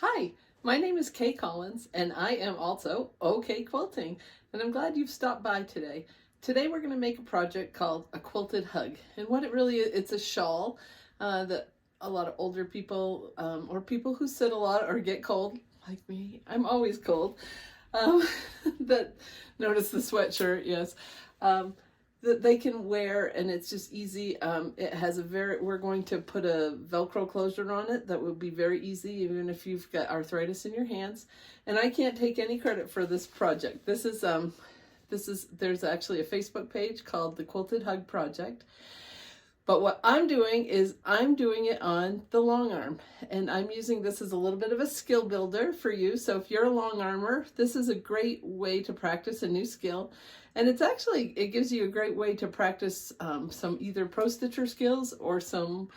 Hi, my name is Kay Collins, and I am also OK Quilting, and I'm glad you've stopped by today. Today we're going to make a project called a quilted hug, and what it really is, it's a shawl that a lot of older people or people who sit a lot or get cold, like me, I'm always cold, um, that notice the sweatshirt, yes, that they can wear, and it's just easy. It has we're going to put a velcro closure on it that will be very easy even if you've got arthritis in your hands. And I can't take any credit for this project. There's actually a Facebook page called the Quilted Hug Project. But what I'm doing is I'm doing it on the Longarm, and I'm using this as a little bit of a skill builder for you. So if you're a long armer, this is a great way to practice a new skill. And it gives you a great way to practice some either pro stitcher skills or some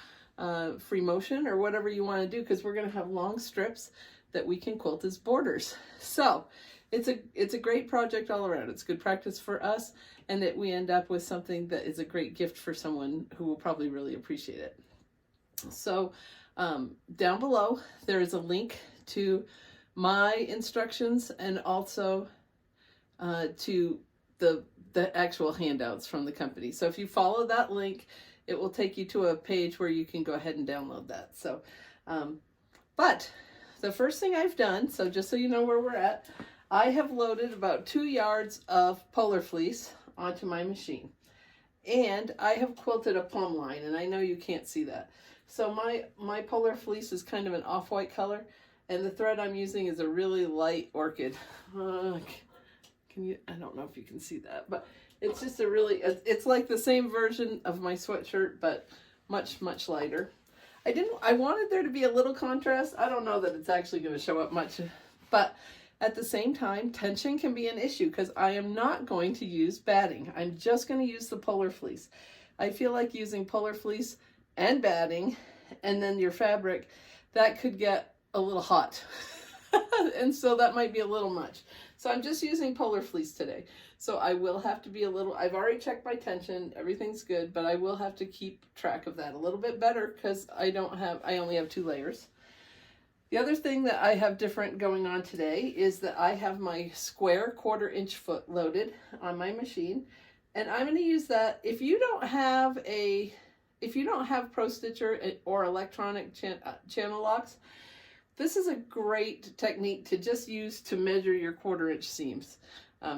free motion or whatever you want to do, because we're going to have long strips that we can quilt as borders. So it's a great project all around. It's good practice for us, and that we end up with something that is a great gift for someone who will probably really appreciate it. So down below there is a link to my instructions and also to the actual handouts from the company. So if you follow that link, it will take you to a page where you can go ahead and download that. So but the first thing I've done, so just so you know where we're at, I have loaded about 2 yards of polar fleece onto my machine, and I have quilted a plumb line, and I know you can't see that. So my polar fleece is kind of an off-white color, and the thread I'm using is a really light orchid. I don't know if you can see that, but it's just it's like the same version of my sweatshirt, but much, much lighter. I wanted there to be a little contrast. I don't know that it's actually going to show up much, but at the same time, tension can be an issue because I am not going to use batting. I'm just going to use the polar fleece. I feel like using polar fleece and batting and then your fabric, that could get a little hot. And so that might be a little much. So I'm just using polar fleece today. So I will have to be I've already checked my tension, everything's good, but I will have to keep track of that a little bit better because I only have 2 layers. The other thing that I have different going on today is that I have my square 1/4 inch foot loaded on my machine, and I'm going to use that. If you don't have Pro Stitcher or electronic channel locks, this is a great technique to just use to measure your 1/4 inch seams.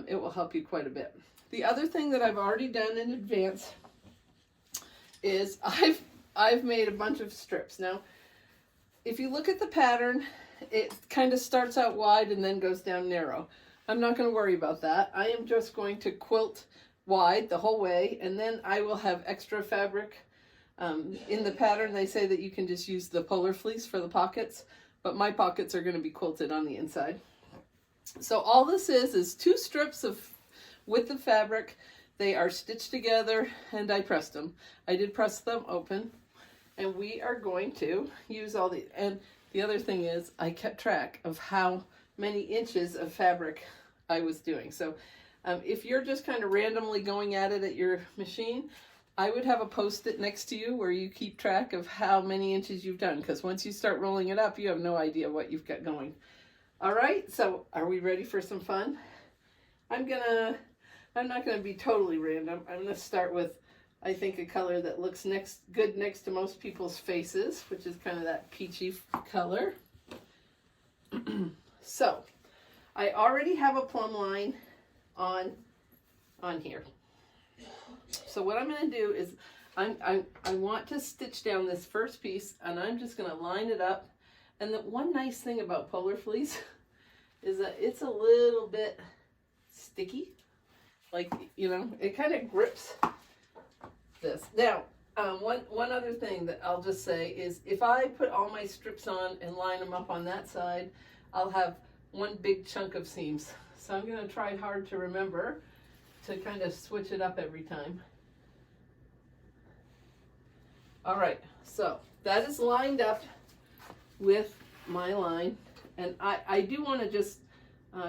It will help you quite a bit. The other thing that I've already done in advance is I've made a bunch of strips. Now, if you look at the pattern, it kind of starts out wide and then goes down narrow. I'm not going to worry about that. I am just going to quilt wide the whole way, and then I will have extra fabric. In the pattern, they say that you can just use the polar fleece for the pockets, but my pockets are going to be quilted on the inside. So all this is 2 strips with the fabric. They are stitched together, and I pressed them. I did press them open. And we are going to use and the other thing is I kept track of how many inches of fabric I was doing. So if you're just kind of randomly going at it at your machine, I would have a post-it next to you where you keep track of how many inches you've done, because once you start rolling it up, you have no idea what you've got going. All right, so are we ready for some fun? I'm not gonna be totally random. I'm gonna start with, I think, a color that looks good next to most people's faces, which is kind of that peachy color. So I already have a plumb line on here. So what I'm going to do is I want to stitch down this first piece, and I'm just going to line it up. And the one nice thing about polar fleece is that it's a little bit sticky. Like, it kind of grips this. Now, one other thing that I'll just say is if I put all my strips on and line them up on that side, I'll have one big chunk of seams. So I'm going to try hard to remember to kind of switch it up every time. All right, so that is lined up with my line, and I do want to just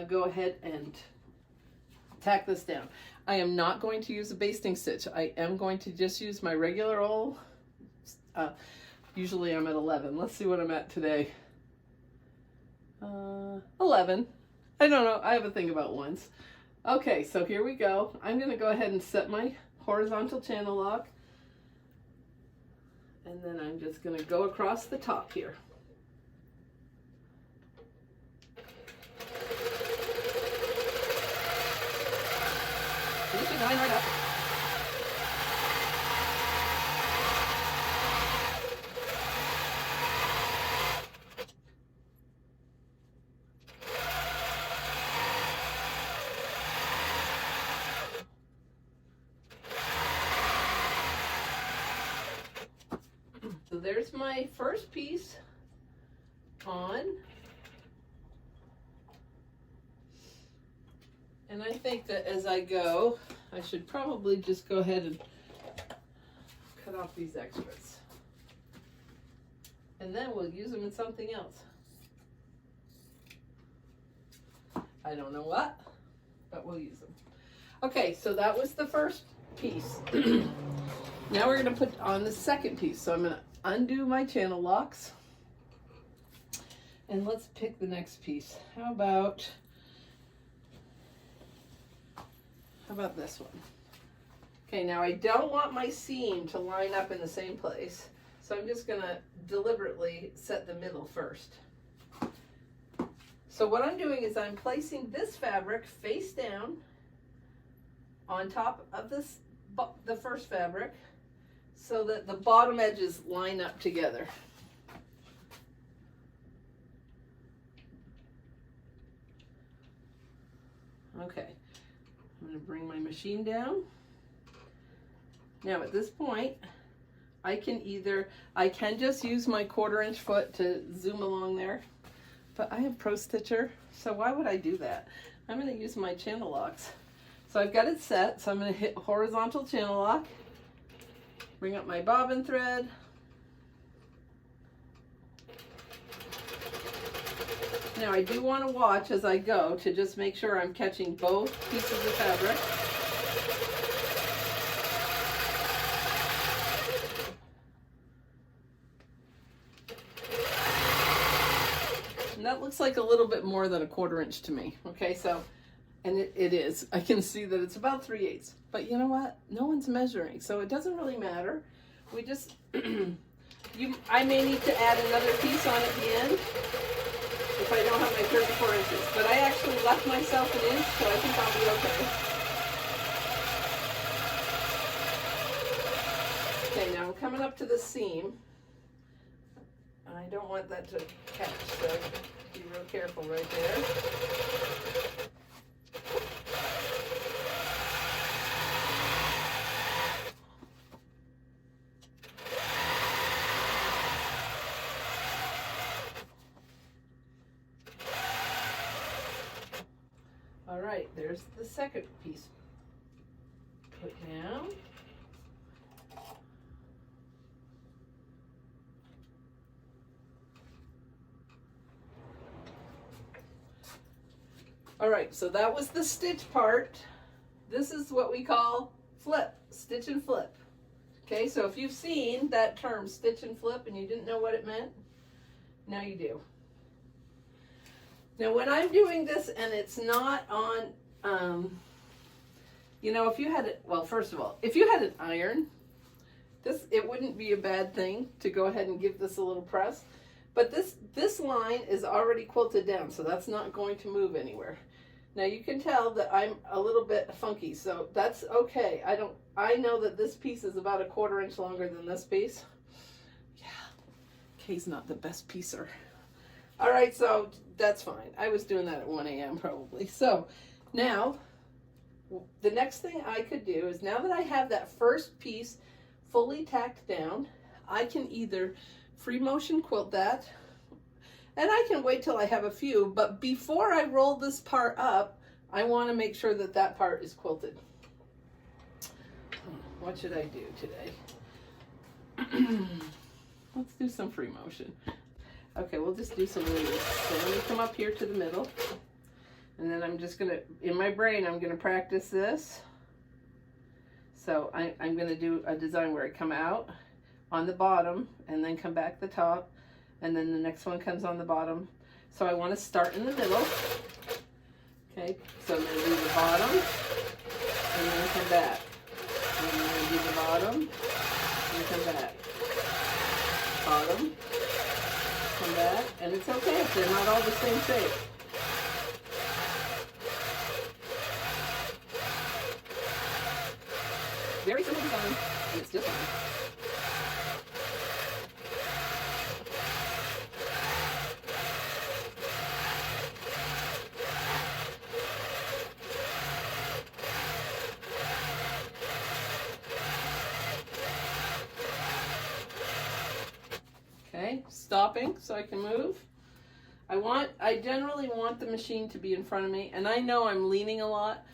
go ahead and tack this down. I am not going to use a basting stitch. I am going to just use my regular old, usually I'm at 11. Let's see what I'm at today. 11. I don't know. I have a thing about ones. Okay, so here we go. I'm going to go ahead and set my horizontal channel lock. And then I'm just going to go across the top here. You should line right up. So there's my first piece on. And I think that as I go, I should probably just go ahead and cut off these extras. And then we'll use them in something else. I don't know what, but we'll use them. Okay, so that was the first piece. Now we're going to put on the second piece. So I'm going to undo my channel locks. And let's pick the next piece. How about this one? Okay, now I don't want my seam to line up in the same place. So I'm just going to deliberately set the middle first. So what I'm doing is I'm placing this fabric face down on top of the first fabric so that the bottom edges line up together. Okay, I'm going to bring my machine down. Now at this point, I can just use my 1/4 inch foot to zoom along there, but I have Pro Stitcher, so why would I do that? I'm going to use my channel locks. So I've got it set, so I'm going to hit horizontal channel lock, bring up my bobbin thread, now I do want to watch as I go to just make sure I'm catching both pieces of fabric. And that looks like a little bit more than a 1/4 inch to me. Okay, so, and it is. I can see that it's about 3/8. But you know what? No one's measuring, so it doesn't really matter. We just, I may need to add another piece on at the end if I don't have my 34 inches. But I actually left myself an inch, so I think I'll be okay. Okay, now I'm coming up to the seam. I don't want that to catch, so be real careful right there. All right, there's the second piece put down. All right, so that was the stitch part. This is what we call flip, stitch and flip. Okay, so if you've seen that term stitch and flip and you didn't know what it meant, now you do. Now when I'm doing this and it's not on, you know, if you had it, well, first of all, if you had an iron, it wouldn't be a bad thing to go ahead and give this a little press. But this line is already quilted down, so that's not going to move anywhere. Now you can tell that I'm a little bit funky, so that's okay. I know that this piece is about a 1/4 inch longer than this piece. Yeah, Kay's not the best piecer. All right, so that's fine. I was doing that at 1 a.m. probably. So now the next thing I could do is, now that I have that first piece fully tacked down, I can either free motion quilt that, and I can wait till I have a few, but before I roll this part up, I want to make sure that that part is quilted. What should I do today? Let's do some free motion. Okay, we'll just do some release. So let me come up here to the middle, and then I'm just gonna, in my brain, I'm gonna practice this. So I'm gonna do a design where I come out on the bottom and then come back the top, and then the next one comes on the bottom. So I want to start in the middle. Okay, so I'm going to do the bottom and then come back. And I'm going to do the bottom and come back. Bottom, come back, and it's okay if they're not all the same shape. Very simple design, and it's just fun. Okay, stopping so I can move. I generally want the machine to be in front of me, and I know I'm leaning a lot.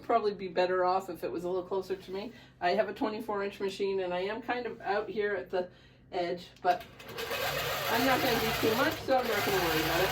Probably be better off if it was a little closer to me. I have a 24-inch machine, and I am kind of out here at the edge, but I'm not going to do too much, so I'm not going to worry about it.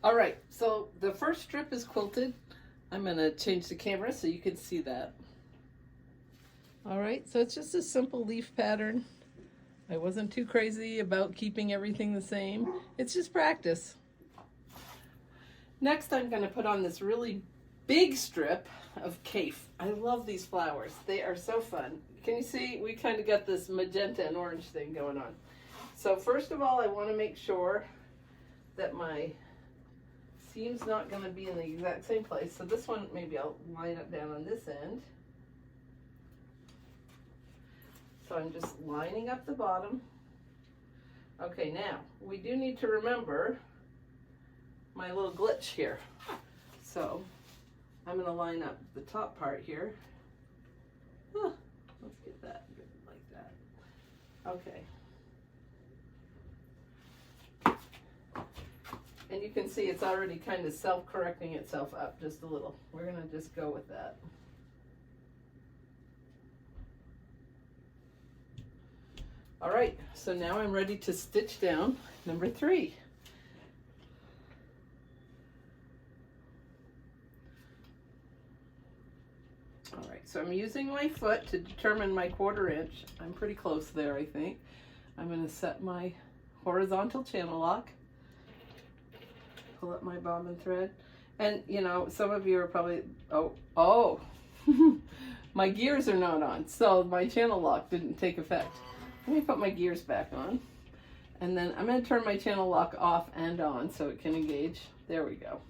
All right, so the first strip is quilted. I'm going to change the camera so you can see that. All right, so it's just a simple leaf pattern. I wasn't too crazy about keeping everything the same. It's just practice. Next, I'm going to put on this really big strip of Kaye. I love these flowers. They are so fun. Can you see? We kind of got this magenta and orange thing going on. So first of all, I want to make sure that my seam's not going to be in the exact same place. So this one, maybe I'll line up down on this end. So I'm just lining up the bottom. Okay, now we do need to remember my little glitch here. So I'm going to line up the top part here. Let's get that like that. Okay. And you can see it's already kind of self-correcting itself up just a little. We're going to just go with that. All right, so now I'm ready to stitch down number 3. All right, so I'm using my foot to determine my 1/4 inch. I'm pretty close there, I think. I'm going to set my horizontal channel lock. pull up my bobbin thread. And you know, some of you are probably, oh, my gears are not on, so my channel lock didn't take effect. Let me put my gears back on. And then I'm going to turn my channel lock off and on so it can engage. There we go.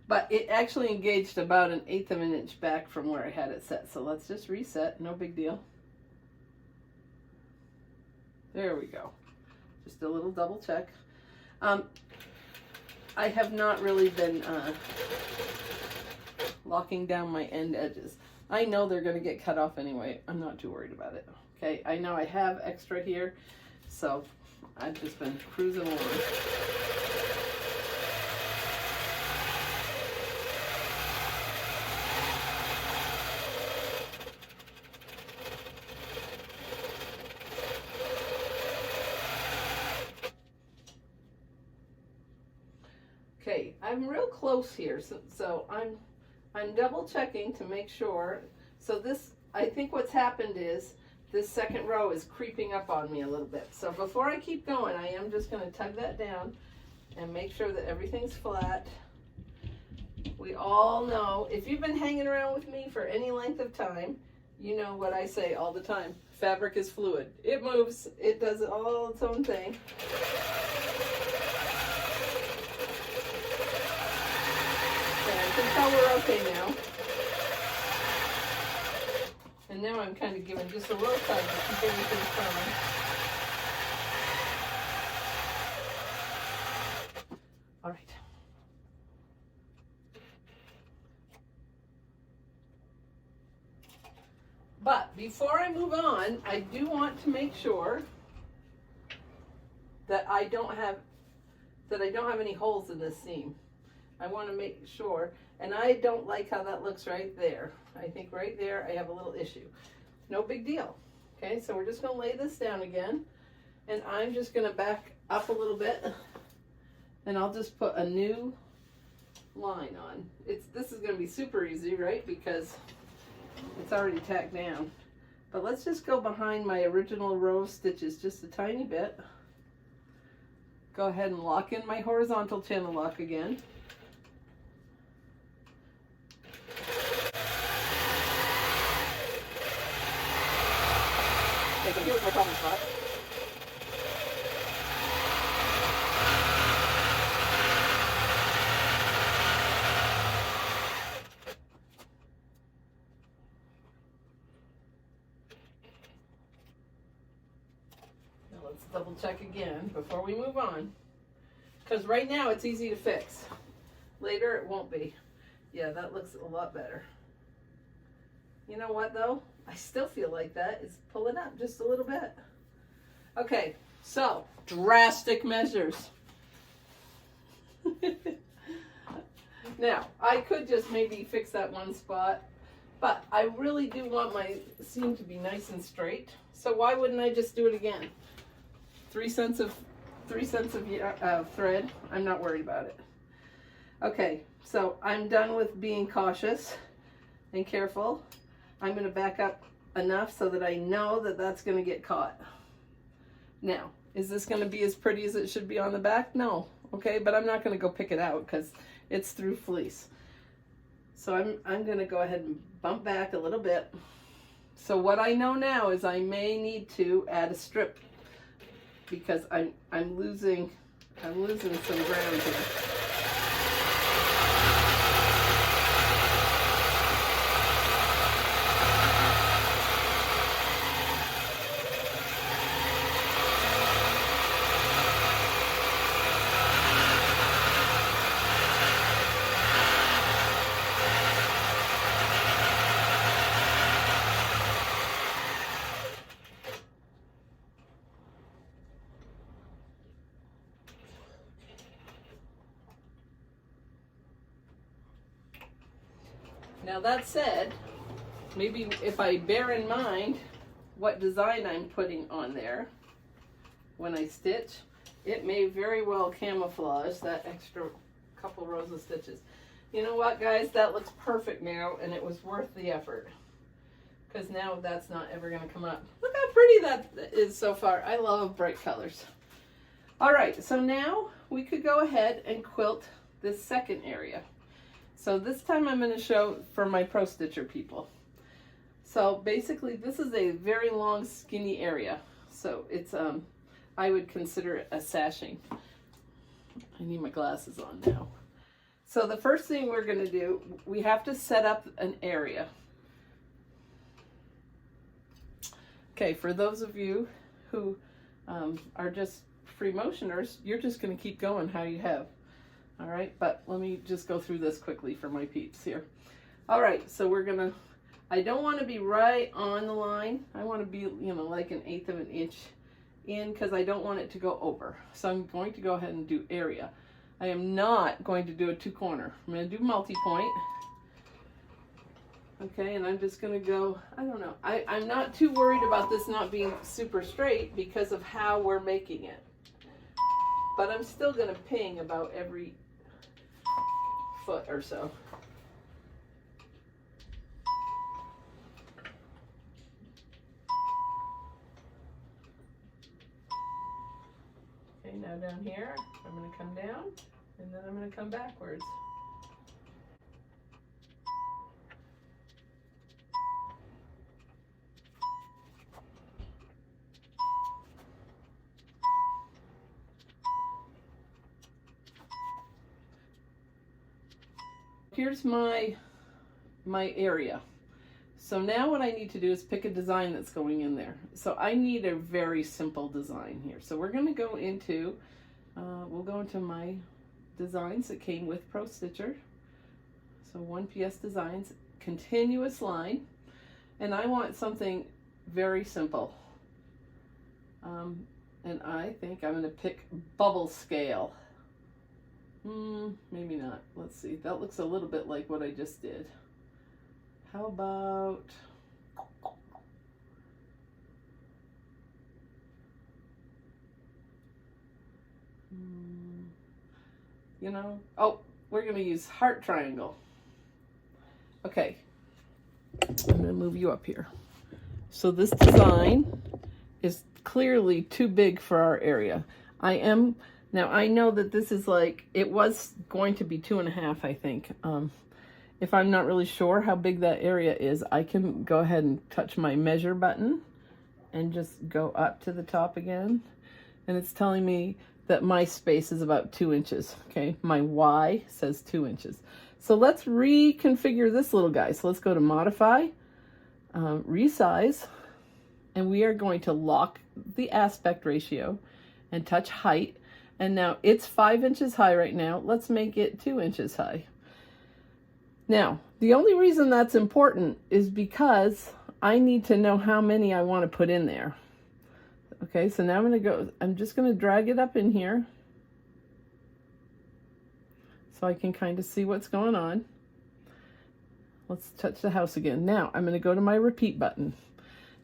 But it actually engaged about 1/8 of an inch back from where I had it set. So let's just reset, no big deal. There we go. Just a little double check. I have not really been locking down my end edges. I know they're going to get cut off anyway. I'm not too worried about it. Okay, I know I have extra here, so I've just been cruising along. Okay, I'm real close here, so I'm double checking to make sure. So this, I think what's happened is this second row is creeping up on me a little bit. So before I keep going, I am just going to tug that down and make sure that everything's flat. We all know, if you've been hanging around with me for any length of time, you know what I say all the time. Fabric is fluid. It moves. It does all its own thing. I can tell we're okay now. And now I'm kind of giving just a little tug to keep everything firm. All right. But before I move on, I do want to make sure that I don't have any holes in this seam. I want to make sure, and I don't like how that looks right there. I think right there I have a little issue. No big deal. Okay, so we're just going to lay this down again, and I'm just going to back up a little bit, and I'll just put a new line on. This is going to be super easy, right? Because it's already tacked down. But let's just go behind my original row of stitches just a tiny bit. Go ahead and lock in my horizontal channel lock again. Okay, so here's my problem spot. Now let's double check again before we move on. Because right now it's easy to fix. Later it won't be. Yeah, that looks a lot better. You know what though? I still feel like that is pulling up just a little bit. Okay, so drastic measures. Now, I could just maybe fix that one spot, but I really do want my seam to be nice and straight. So why wouldn't I just do it again? 3 cents of thread. I'm not worried about it. Okay, so I'm done with being cautious and careful. I'm going to back up enough so that I know that that's going to get caught. Now, is this going to be as pretty as it should be on the back? No. Okay, but I'm not going to go pick it out because it's through fleece. So I'm going to go ahead and bump back a little bit. So what I know now is I may need to add a strip because I'm losing some ground here. Now that said, maybe if I bear in mind what design I'm putting on there when I stitch, it may very well camouflage that extra couple rows of stitches. You know what, guys? That looks perfect now, and it was worth the effort. Because now that's not ever going to come up. Look how pretty that is so far. I love bright colors. All right, so now we could go ahead and quilt this second area. So this time I'm going to show for my pro stitcher people. So basically this is a very long skinny area. So it's I would consider it a sashing. I need my glasses on now. So the first thing we're going to do, we have to set up an area. Okay, for those of you who are just free motioners, you're just going to keep going how you have. All right, but let me just go through this quickly for my peeps here. All right, so we're going to, I don't want to be right on the line. I want to be, you know, like 1/8 of an inch in, because I don't want it to go over. So I'm going to go ahead and do area. I am not going to do a 2-corner. I'm going to do multi-point. Okay, and I'm just going to go, I don't know. I'm not too worried about this not being super straight because of how we're making it. But I'm still going to ping about every foot or so. Okay, now down here, I'm going to come down, and then I'm going to come backwards. Here's my area. So now what I need to do is pick a design that's going in there. So I need a very simple design here. So we're going to go into, we'll go into my designs that came with Pro Stitcher. So 1PS Designs, continuous line. And I want something very simple. And I think I'm going to pick bubble scale. Maybe not. Let's see. That looks a little bit like what I just did. How about, you know, oh, we're going to use heart triangle. Okay. I'm going to move you up here. So this design is clearly too big for our area. Now I know that this is like, it was going to be 2.5, I think. If I'm not really sure how big that area is, I can go ahead and touch my measure button and just go up to the top again. And it's telling me that my space is about 2 inches. Okay, my Y says 2 inches. So let's reconfigure this little guy. So let's go to modify, resize, and we are going to lock the aspect ratio and touch height. And now it's 5 inches high right now. Let's make it 2 inches high. Now, the only reason that's important is because I need to know how many I want to put in there. Okay, so now I'm just going to drag it up in here so I can kind of see what's going on. Let's touch the house again. Now, I'm going to go to my repeat button.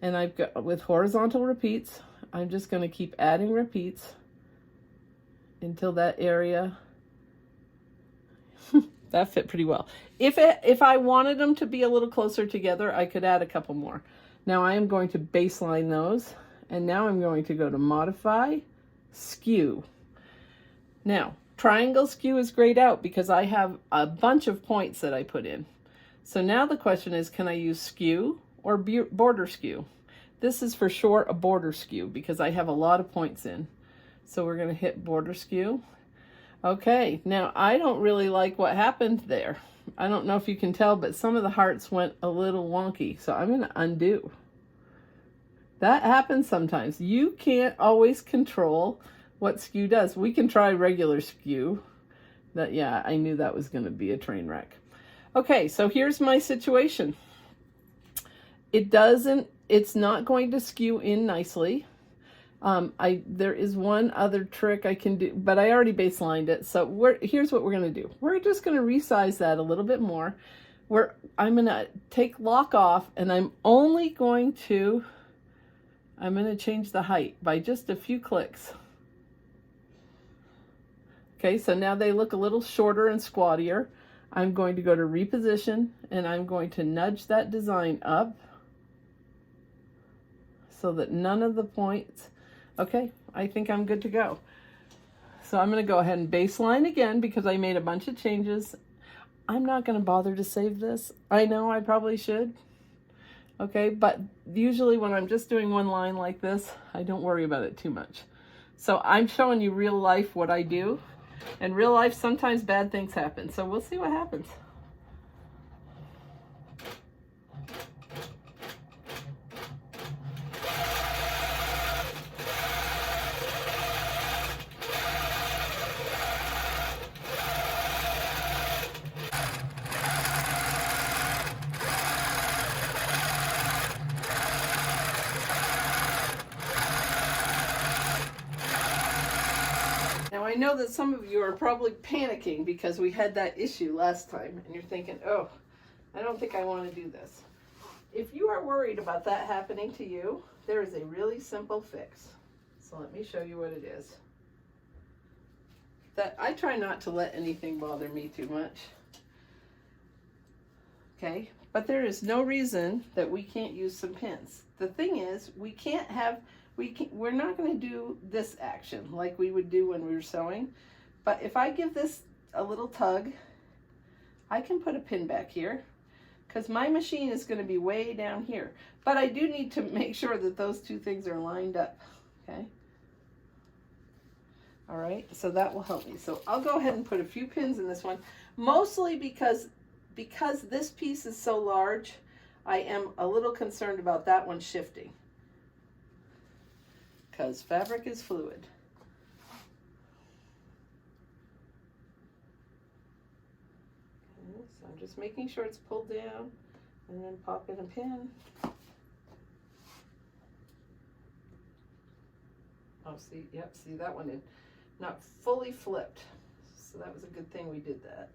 And I've got, with horizontal repeats, I'm just going to keep adding repeats until that area that fit pretty well. If I wanted them to be a little closer together, I could add a couple more. Now I am going to baseline those, and now I'm going to go to modify, skew. Now triangle skew is grayed out because I have a bunch of points that I put in. So now the question is, can I use skew or border skew? This is for sure a border skew because I have a lot of points in. So we're going to hit border skew. Okay, now I don't really like what happened there. I don't know if you can tell, but some of the hearts went a little wonky. So I'm going to undo. That happens sometimes. You can't always control what skew does. We can try regular skew. Yeah, I knew that was going to be a train wreck. Okay, so here's my situation. It's not going to skew in nicely. There is one other trick I can do, but I already baselined it. So here's what we're going to do. We're just going to resize that a little bit more. I'm going to take lock off, and I'm going to change the height by just a few clicks. Okay, so now they look a little shorter and squattier. I'm going to go to reposition, and I'm going to nudge that design up so that none of the points. Okay, I think I'm good to go. So I'm going to go ahead and baseline again because I made a bunch of changes. I'm not going to bother to save this. I know I probably should. Okay, but usually when I'm just doing one line like this, I don't worry about it too much. So I'm showing you real life what I do. In real life, sometimes bad things happen. So we'll see what happens. Now I know that some of you are probably panicking because we had that issue last time and you're thinking, oh, I don't think I want to do this. If you are worried about that happening to you, there is a really simple fix. So let me show you what it is. That I try not to let anything bother me too much. Okay, but there is no reason that we can't use some pins. The thing is, we're not going to do this action like we would do when we were sewing. But if I give this a little tug, I can put a pin back here because my machine is going to be way down here. But I do need to make sure that those two things are lined up. Okay. All right, so that will help me. So I'll go ahead and put a few pins in this one, mostly because this piece is so large, I am a little concerned about that one shifting. Because fabric is fluid. Okay, so I'm just making sure it's pulled down and then pop in a pin. Oh, see, yep, see that one had not fully flipped. So that was a good thing we did that.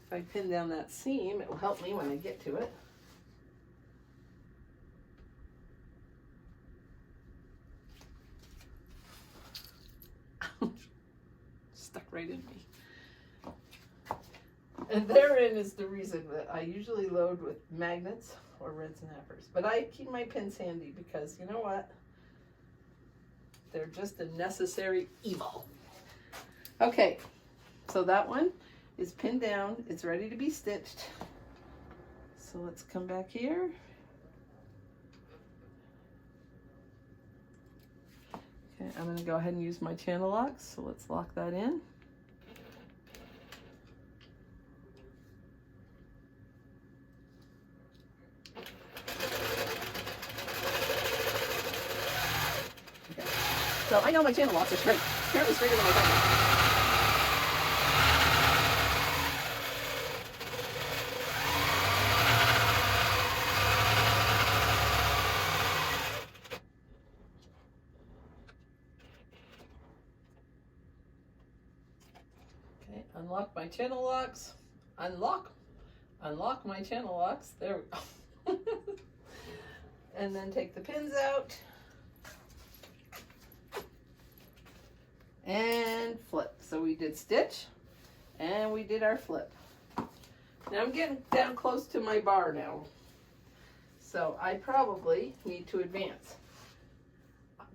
If I pin down that seam, it will help me when I get to it. Stuck right in me. And therein is the reason that I usually load with magnets or red snappers. But I keep my pins handy because, you know what? They're just a necessary evil. Okay, so that one is pinned down. It's ready to be stitched. So let's come back here. Okay, I'm going to go ahead and use my channel locks. So let's lock that in. Okay. So I know my channel locks are straight. Apparently straighter than I thought. Unlock my channel locks. Unlock my channel locks. There we go. And then take the pins out. And flip. So we did stitch and we did our flip. Now I'm getting down close to my bar now. So I probably need to advance.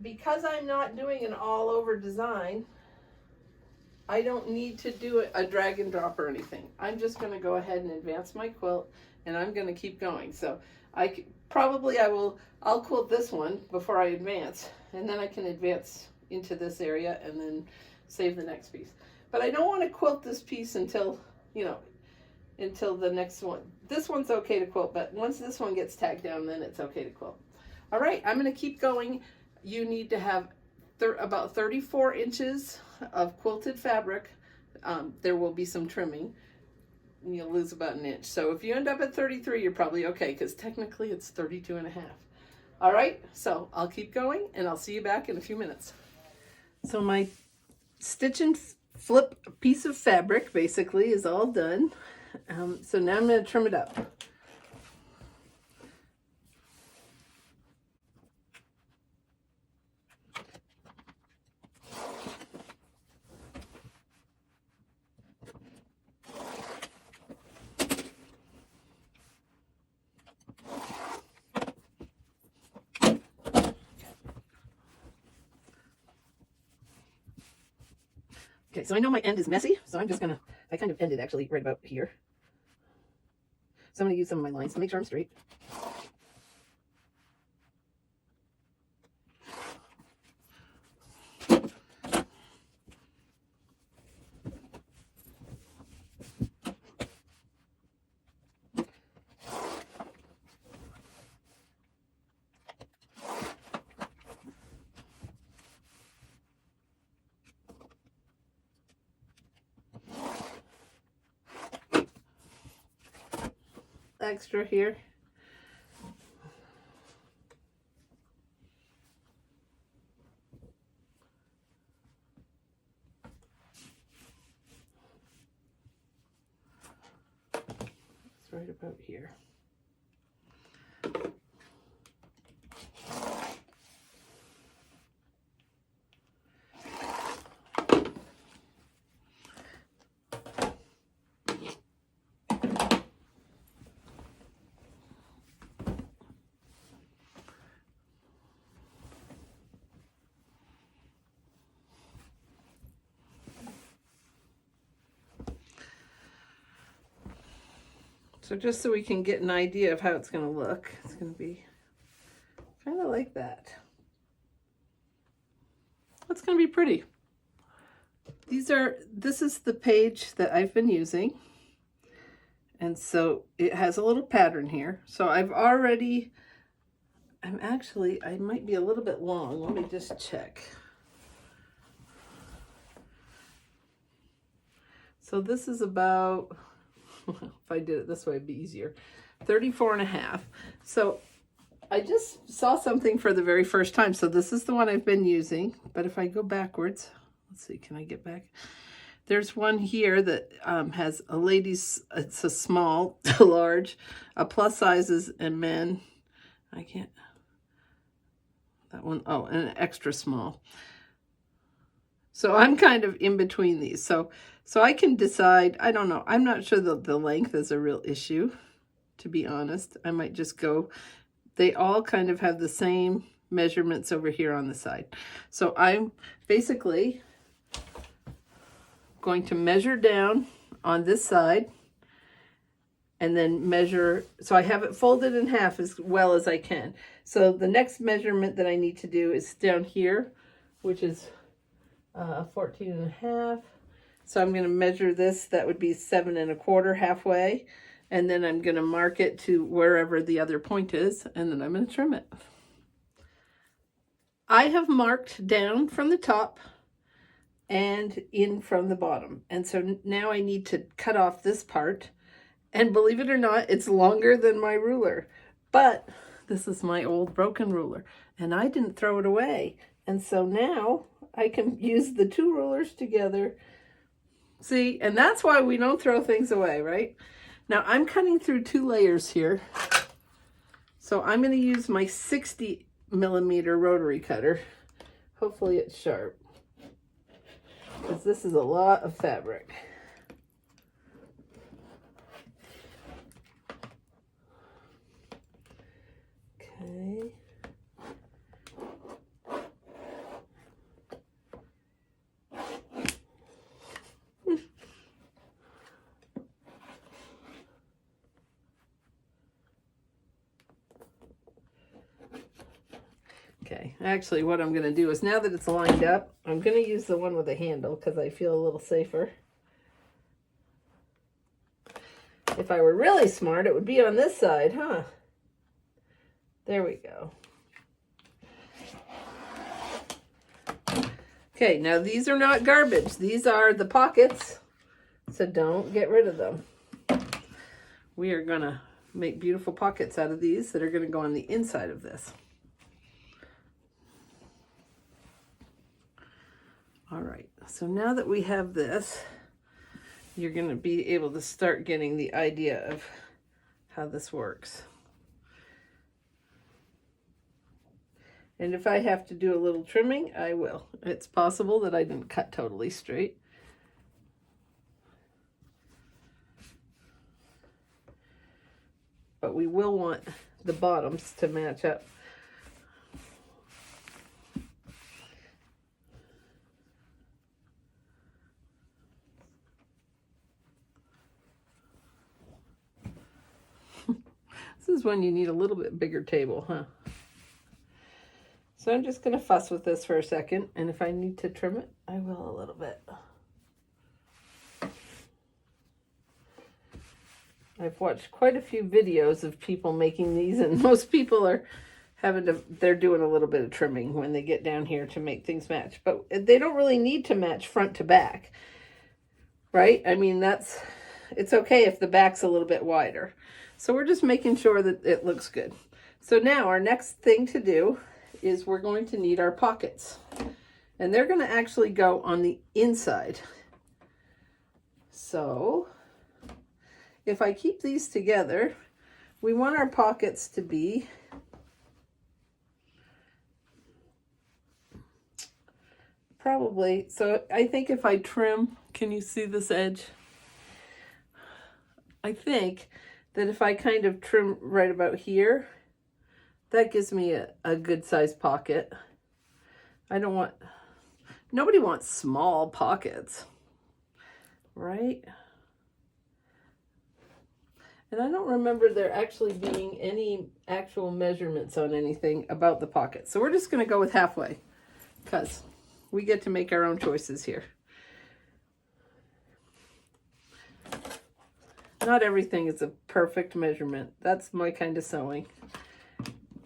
Because I'm not doing an all over design, I don't need to do a drag and drop or anything. I'm just going to go ahead and advance my quilt, and I'm going to keep going. So I'll quilt this one before I advance, and then I can advance into this area and then save the next piece. But I don't want to quilt this piece until the next one. This one's okay to quilt, but once this one gets tacked down, then it's okay to quilt. All right, I'm going to keep going. You need to have about 34 inches of quilted fabric. There will be some trimming. You'll lose about an inch. So if you end up at 33, you're probably okay, because technically it's 32 and a half. All right, so I'll keep going and I'll see you back in a few minutes. So my stitch and flip piece of fabric basically is all done. So now I'm going to trim it up. Okay, so I know my end is messy, so I'm just gonna, I kind of ended actually right about here. So I'm gonna use some of my lines to make sure I'm straight. Extra here. It's right about here. So just so we can get an idea of how it's going to look, it's going to be kind of like that. It's going to be pretty. This is the page that I've been using. And so it has a little pattern here. So I might be a little bit long. Let me just check. So this is about, if I did it this way, it'd be easier. 34.5. So I just saw something for the very first time. So this is the one I've been using. But if I go backwards, let's see, can I get back? There's one here that has a ladies, it's a small, a large, a plus sizes and men. I can't, that one, oh, and an extra small. So I'm kind of in between these. So I can decide, I don't know. I'm not sure that the length is a real issue, to be honest. I might just go, they all kind of have the same measurements over here on the side. So I'm basically going to measure down on this side and then measure, so I have it folded in half as well as I can. So the next measurement that I need to do is down here, which is 14.5. So I'm going to measure this. That would be 7.25 halfway. And then I'm going to mark it to wherever the other point is. And then I'm going to trim it. I have marked down from the top and in from the bottom. And so now I need to cut off this part. And believe it or not, it's longer than my ruler. But this is my old broken ruler. And I didn't throw it away. And so now I can use the two rulers together. See, and that's why we don't throw things away, right? Now I'm cutting through 2 layers here. So I'm going to use my 60mm rotary cutter. Hopefully it's sharp, because this is a lot of fabric. Okay. Okay, actually what I'm going to do is, now that it's lined up, I'm going to use the one with a handle because I feel a little safer. If I were really smart, it would be on this side, huh? There we go. Okay, now these are not garbage. These are the pockets, so don't get rid of them. We are going to make beautiful pockets out of these that are going to go on the inside of this. All right, so now that we have this, you're going to be able to start getting the idea of how this works. And if I have to do a little trimming, I will. It's possible that I didn't cut totally straight. But we will want the bottoms to match up. This is when you need a little bit bigger table, huh? So I'm just going to fuss with this for a second, and if I need to trim it, I will a little bit. I've watched quite a few videos of people making these, and most people are they're doing a little bit of trimming when they get down here to make things match. But they don't really need to match front to back, right? I mean, it's okay if the back's a little bit wider. So we're just making sure that it looks good. So now our next thing to do is we're going to need our pockets. And they're going to actually go on the inside. So if I keep these together, we want our pockets to be probably, so I think if I trim, can you see this edge? I think that if I kind of trim right about here, that gives me a good sized pocket. Nobody wants small pockets, right? And I don't remember there actually being any actual measurements on anything about the pocket. So we're just going to go with halfway because we get to make our own choices here. Not everything is a perfect measurement. That's my kind of sewing.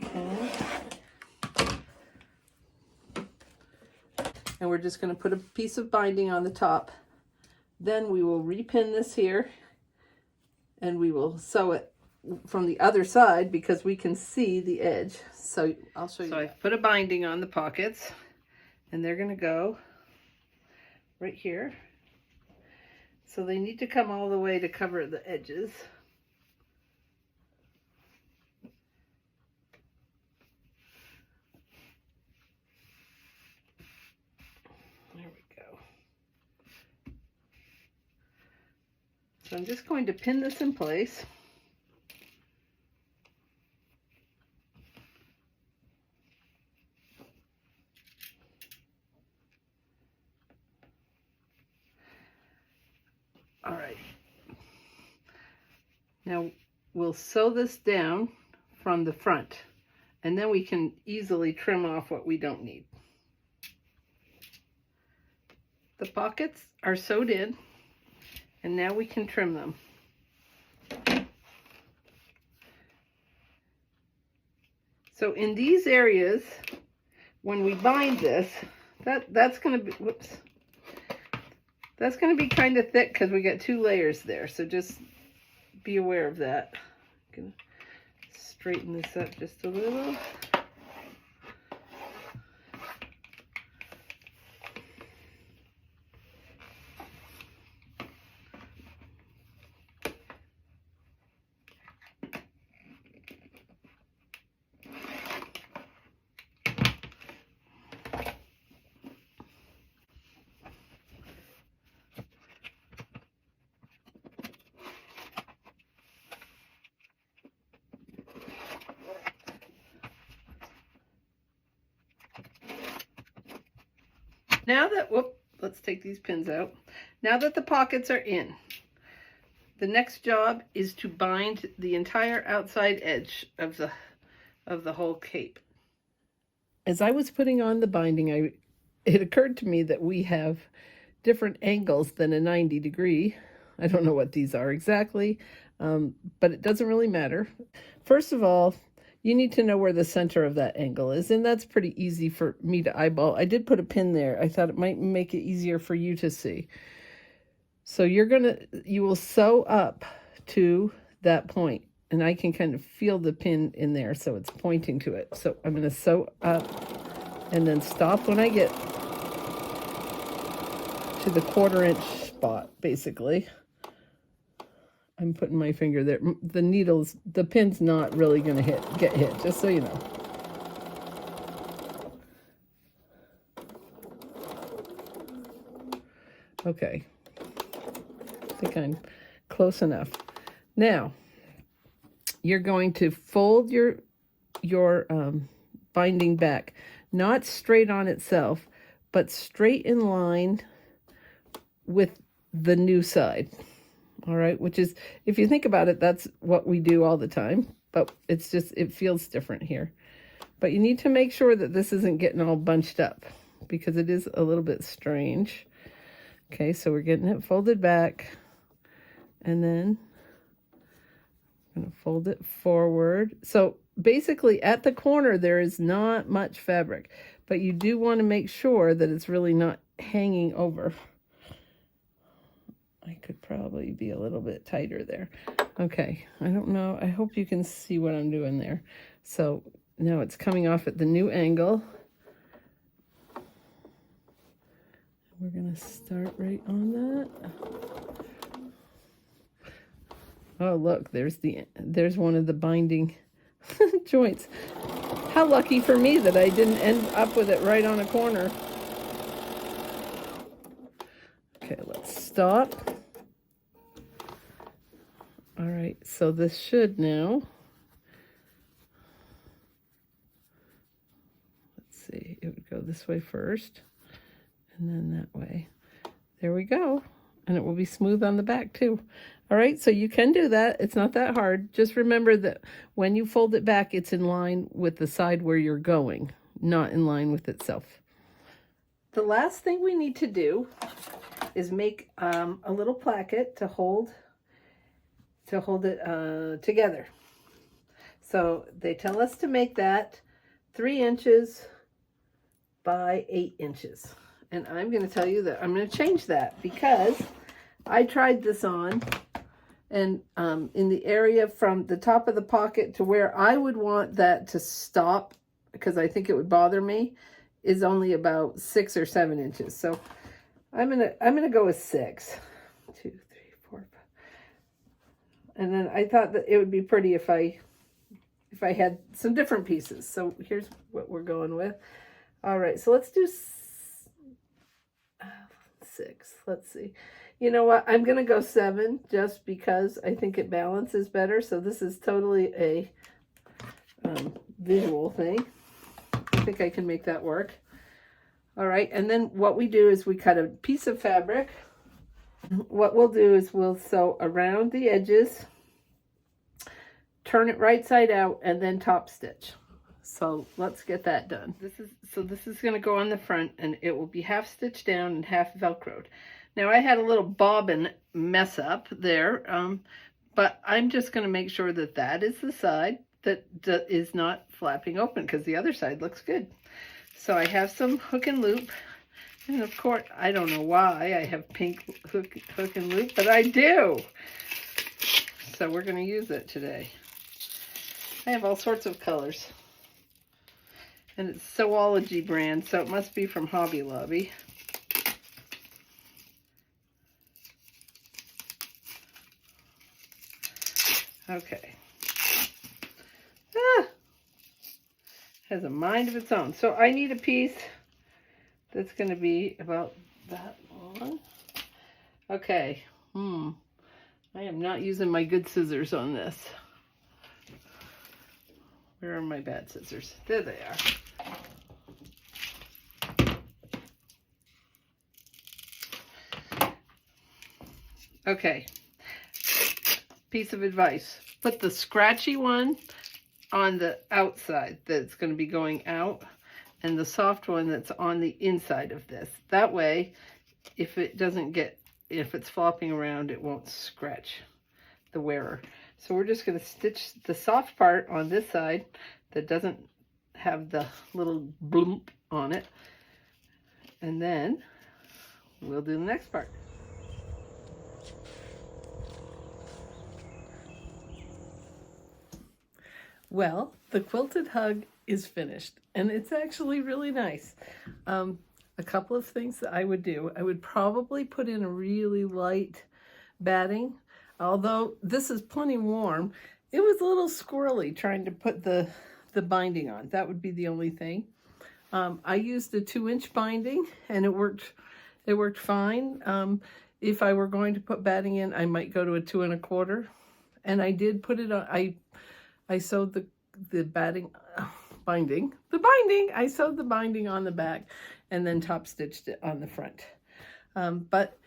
Okay. And we're just going to put a piece of binding on the top. Then we will repin this here, and we will sew it from the other side because we can see the edge. So I'll show you. So I've put a binding on the pockets, and they're going to go right here. So they need to come all the way to cover the edges. There we go. So I'm just going to pin this in place. All right. Now we'll sew this down from the front, and then we can easily trim off what we don't need. The pockets are sewed in, and now we can trim them. So in these areas, when we bind this, that's going to be, whoops. That's going to be kind of thick because we got 2 layers there. So just be aware of that. I'm going to straighten this up just a little. Now that, let's take these pins out. Now that the pockets are in, the next job is to bind the entire outside edge of the whole cape. As I was putting on the binding, it occurred to me that we have different angles than a 90-degree. I don't know what these are exactly, but it doesn't really matter. First of all, you need to know where the center of that angle is, and that's pretty easy for me to eyeball. I did put a pin there. I thought it might make it easier for you to see. So you will sew up to that point, and I can kind of feel the pin in there, so it's pointing to it. So I'm going to sew up and then stop when I get to the 1/4-inch spot, basically. I'm putting my finger there. The pin's not really going to get hit, just so you know. Okay. I think I'm close enough. Now, you're going to fold your binding back, not straight on itself, but straight in line with the new side. All right, which is, if you think about it, that's what we do all the time. but it's just, it feels different here. But you need to make sure that this isn't getting all bunched up because it is a little bit strange. Okay, so we're getting it folded back, and then I'm going to fold it forward. So basically at the corner there is not much fabric, but you do want to make sure that it's really not hanging over. I could probably be a little bit tighter there. Okay, I don't know. I hope you can see what I'm doing there. So now it's coming off at the new angle. We're going to start right on that. Oh, look, there's one of the binding joints. How lucky for me that I didn't end up with it right on a corner. Okay, let's stop. All right, so this should now, let's see, it would go this way first, and then that way. There we go. And it will be smooth on the back too. All right, so you can do that. It's not that hard. Just remember that when you fold it back, it's in line with the side where you're going, not in line with itself. The last thing we need to do is make a little placket to hold it together. So they tell us to make that 3 inches by 8 inches. And I'm going to tell you that I'm going to change that because I tried this on, and in the area from the top of the pocket to where I would want that to stop, because I think it would bother me, is only about 6 or 7 inches. So I'm gonna go with 6. 2, 3, 4, 5. And then I thought that it would be pretty if I had some different pieces. So here's what we're going with. All right, so let's do 6. Let's see. You know what? I'm going to go 7 just because I think it balances better. So this is totally a visual thing. I think I can make that work. All right. And then what we do is we cut a piece of fabric. What we'll do is we'll sew around the edges, turn it right side out, and then top stitch. So let's get that done. This is going to go on the front, and it will be half stitched down and half velcroed. Now I had a little bobbin mess up there, but I'm just going to make sure that that is the side that is not flapping open, because the other side looks good. So I have some hook and loop, and of course I don't know why I have pink hook and loop, but I do. So we're going to use it today. I have all sorts of colors. And it's Sewology brand, so it must be from Hobby Lobby. Okay. Has a mind of its own. So I need a piece that's going to be about that long. Okay. I am not using my good scissors on this. Where are my bad scissors? There they are. Okay. Piece of advice. Put the scratchy one on the outside that's going to be going out, and the soft one that's on the inside of this. That way, if it's flopping around, it won't scratch the wearer. So we're just going to stitch the soft part on this side that doesn't have the little bloop on it. And then we'll do the next part. Well, the quilted hug is finished, and it's actually really nice. A couple of things that I would do. I would probably put in a really light batting. Although this is plenty warm, it was a little squirrely trying to put the binding on. That would be the only thing. I used a 2-inch binding, and it worked fine. If I were going to put batting in, I might go to a 2 1/4. And I did put it on. I sewed the binding. I sewed the binding on the back, and then top stitched it on the front. But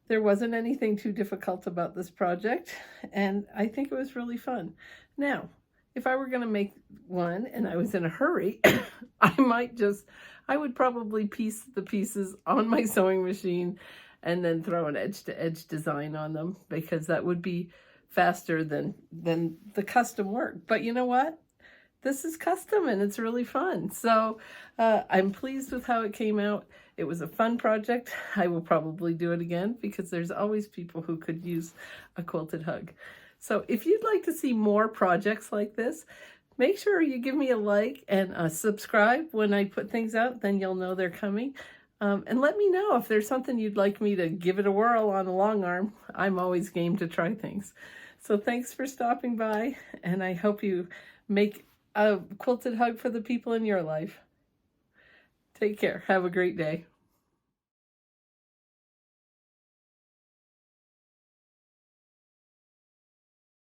there wasn't anything too difficult about this project, and I think it was really fun. Now, if I were going to make one and I was in a hurry, I would probably piece the pieces on my sewing machine and then throw an edge-to-edge design on them, because that would be faster than the custom work. But you know what? This is custom and it's really fun. So I'm pleased with how it came out. It was a fun project. I will probably do it again, because there's always people who could use a quilted hug. So if you'd like to see more projects like this, make sure you give me a like and subscribe when I put things out. Then you'll know they're coming. And let me know if there's something you'd like me to give it a whirl on a long arm. I'm always game to try things. So thanks for stopping by, and I hope you make a quilted hug for the people in your life. Take care. Have a great day.